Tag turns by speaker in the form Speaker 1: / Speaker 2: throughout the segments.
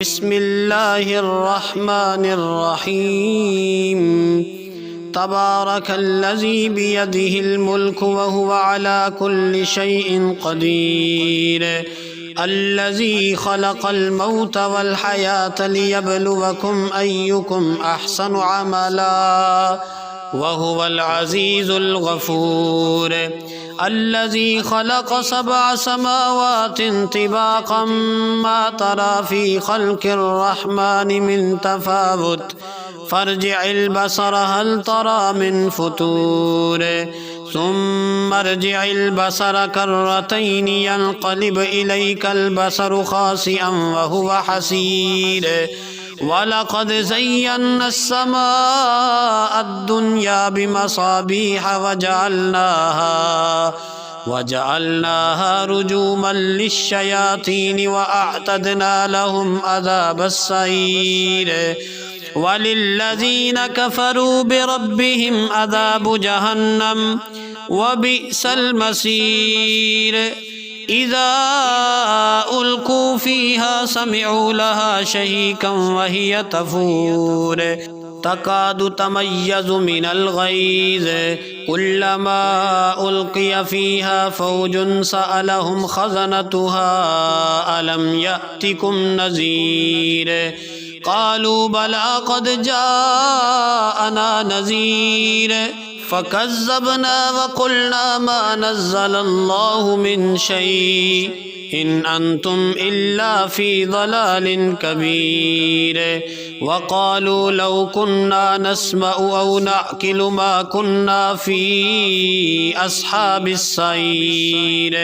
Speaker 1: बिस्मिल्लाहिर्रहमानिर्रहीम। तबारकल्लज़ी बियदिहिल मुल्क व हुवा अला कुल्लि शैइन क़दीर। अल्लज़ी खलक़ल मौत वल हयात लियब्लुवकुम अय्युकुम अहसनु अमला व हुवल अज़ीज़ुल गफ़ूर। अल्लज़ी खलक़ सबअ समावातिन तिबाक़म मा तरा फ़ी ख़ल्क़िर रहमानि मिन तफ़ावुत फ़र्जिइल बसर हल तरा मिन फ़ुतूर सुम्मा अर्जिइल बसर कर्रतैनि यन्क़लिब इलैकल बसरु ख़ासिअन व हुवा हसीर। वलक़द ज़य्यन्ना अस्समाअ अद्दुन्या बिमसाबीह वजअलनाहा रुजूमन लिश्शयातीन वअअतदना लहुम अज़ाबस्सईर। वलिल्लज़ीन कफ़रू बिरब्बिहिम अज़ाबु जहन्नम वबिअसल मसीर। इज़ा उल्क़ू फ़ीहा समिअू लहा शहीक़न वहिय तफ़ूर तकादु तमय्यज़ु मिनल ग़ैज़ कुल्लमा उल्क़िय फ़ीहा फ़ौजुन सअलहुम ख़ज़नतुहा अलम यअतिकुम नज़ीर। क़ालू बला क़द जाअना नज़ीर फ़कज़्ज़बना वक़ुल्ना मा नज़्ज़लल्लाहु मिन शै इन अंतुम इल्ला फ़ी ज़लालिन कबीर। वक़ालू लौ कुन्ना नस्मअु औ नअक़िलु मा कुन्ना फ़ी अस्हाबिस्सईर।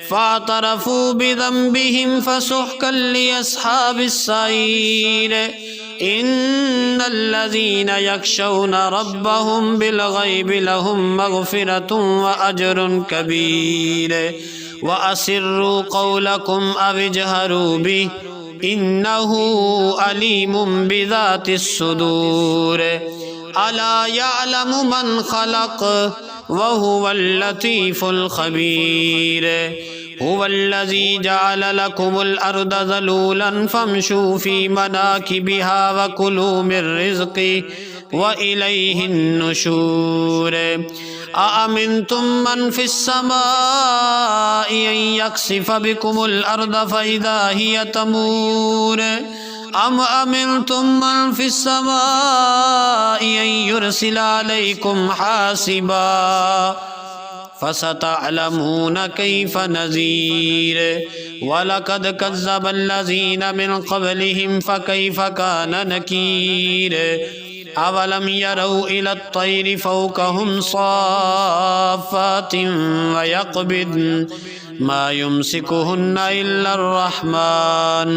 Speaker 1: फ़अतरफ़ू बिज़ंबिहिम फ़सुहक़न लिअस्हाबिस्सईर। इन्नल्लज़ीन यख़शौना रब्बहुम बिलग़ैबि लहुम मग़फ़िरतुन व अज्रुन कबीर। व असिर्रू क़ौलकुम अव इजहरू बिही इन्नहु अलीमुम बिज़ातिस सुदूर। अला यअलमु मन ख़लक़ व हुवल लतीफ़ुल ख़बीर। हुवल्लज़ी जअल लकुमुल अर्द ज़लूलन फ़म्शू फ़ी मनाकिबिहा व कुलू मिर रिज़्क़िही व इलैहिन नुशूर। अअमिनतुम मन फ़िस्समाइ अन यख़सिफ़ बिकुमुल अर्द फ़इज़ा हिय तमूर अम अमिनतुम मन फ़िस्समाइ अन युरसिल अलैकुम हासिबा फ़सतअलमून कैफ़ नज़ीर। वलक़द कज़्ज़बल्लज़ीन मिन क़ब्लिहिम फ़कैफ़ कान नकीर। अवलम यरौ इलत्तैरि फ़ौक़हुम साफ़्फ़ातिन व यक़बिद्न मा युमसिकुहुन्ना इल्लर्रहमान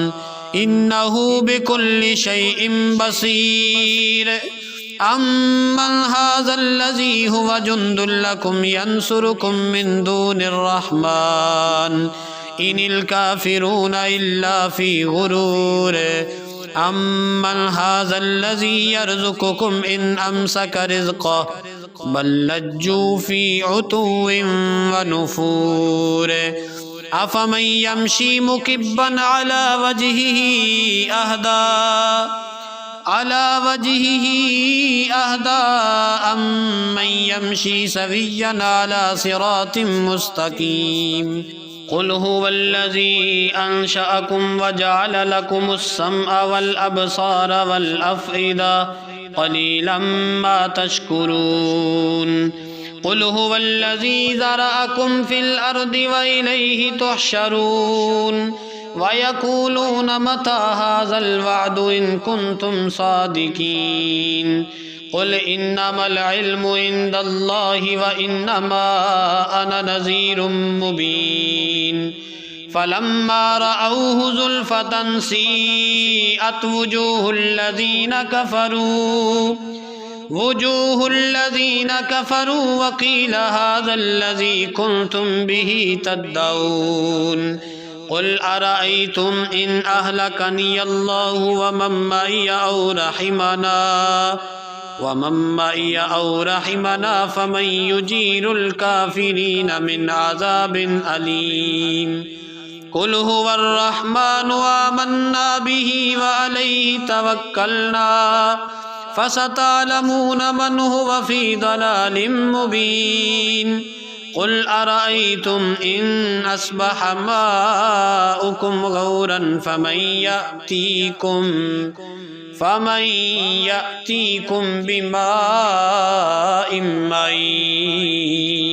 Speaker 1: इन्नहु बिकुल्लि शैइन बसीर। अम्मन हाज़ल्लज़ी हुवा जुन्दुल लकुम यंसुरुकुम मिन दूनिर्रहमान इनिल काफ़िरूना इल्ला फ़ी गुरूर। अम्मन हाज़ल्लज़ी यर्ज़ुकुकुम इन अमसक रिज़्क़हु बल लज्जू फ़ी उतुव्विन व नुफ़ूर। अफ़मन यमशी मुकिब्बन अला वजहिही अहदा अम्मन यमशी सविय्यन अला सिरातिन मुस्तक़ीम। क़ुल हुवल्लज़ी अंशअकुम वजअल लकुमुस्समअ वल अबसार वल अफ़इदा क़लीलन मा तशकुरून। क़ुल हुवल्लज़ी ज़रअकुम फ़िल अर्दि व इलैहि तुहशरून। वयक़ूलून मता हाज़ल वअदु इन कुन्तुम सादिक़ीन। क़ुल इन्नमल इल्मु इंदल्लाहि व इन्नमा अना नज़ीरुम मुबीन। फ़लम्मा रअऊहु ज़ुल्फ़तन सीअत वुजूहुल्लज़ीन कफ़रू वक़ील हाज़ल्लज़ी कुन्तुम बिही तद्दऊन। क़ुल अरअय्तुम इन अहलकनियल्लाहु व मन मइय औ रहिमना फ़मन युजीरुल काफ़िरीन मिन अज़ाबिन अलीम। कुल हुवर रहमान आमन्ना बिही व अलैहि तवक्कलना फसतअलमून मन हुव फी दलालिम मुबीन कुल अरअयतुम इन अस्बह माउकुम गौरन फमन यअतीकुम बिमाइन मईन।